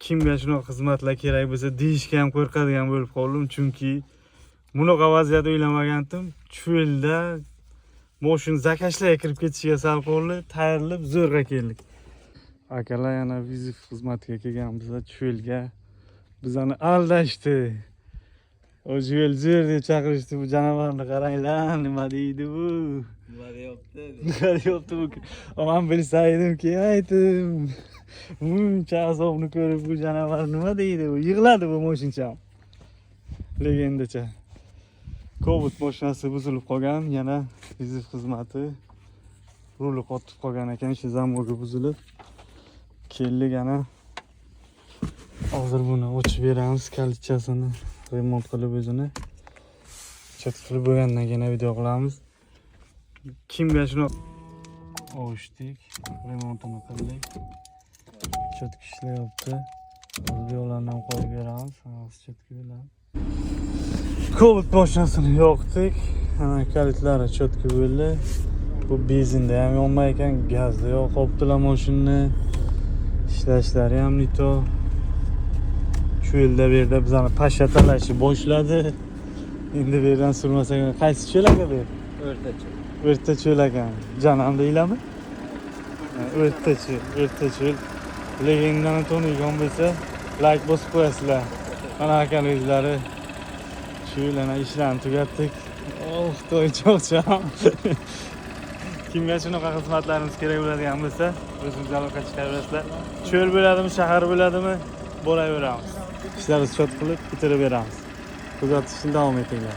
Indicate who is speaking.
Speaker 1: kimga shunaqa xizmatlar kerak bo'lsa deyishga ham qo'rqadigan bo'lib qoldim, chunki bunaqa vaziyatda o'ylamagandim. Cho'lda mashina zakashlarga kirib ketishiga sal qoldi, tayyorlab zo'rg'a keldik. Akalar yana vizit xizmatiga kelganmiz, cho'lga bizani aldashdi. O yo'l zo'r deb chaqirishdi, bu janavorni qaranglar, nima deydi bu?
Speaker 2: Nima deyapti?
Speaker 1: Nima deyapti bu? Men bilsaydim-ki, aytdim. Buncha azobni ko'rib bu janavar nima deydi? Bu yig'ladi bu mashincham. Legendacha. Cobalt mashinasi buzilib qolgan, yana vizit xizmati ruli qotib qolgan ekan, shu zamburga buzilib. Keldik yana. Hozir buni ochib beramiz, kalitchasini remont qilib o'zini. Cho'tkilib bo'lgandan keyin video qilamiz. Kimga shuni ochdik, remontini qildik. Cho'tki ishlayapti. Videolarni ham qo'yib beramiz, hammasi cho'tki bilan. Cobalt mashinasini yoqdik. Ana kalitlari cho'tki bo'ldi. Bu benzinda ham yonmay ekan, gazda yoqibdilar mashinani. Ishlashlari ham nito. Cho'lda bu yerda bizani pashatalashni boshladi. Endi bu yerdan surmasak, qaysi cho'l aka bu?
Speaker 2: O'rtacha.
Speaker 1: O'rta cho'l ekan. Janam deylarmi? O'rta cho'l. Legendani tonigan bo'lsa, like bosib qo'yasizlar. Mana akalar o'zlari cho'lana ishlarni tugatdik. Oh, to'ychoqcham. Kimga shunaqa xizmatlarimiz kerak bo'ladigan bo'lsa, o'zimizga aloqa chiqaraverasizlar. Cho'l bo'ladimi, shahar bo'ladimi, bo'laveramiz. İşleri çöt qilib bitirib beramiz. Kuzatishni davom etinglar.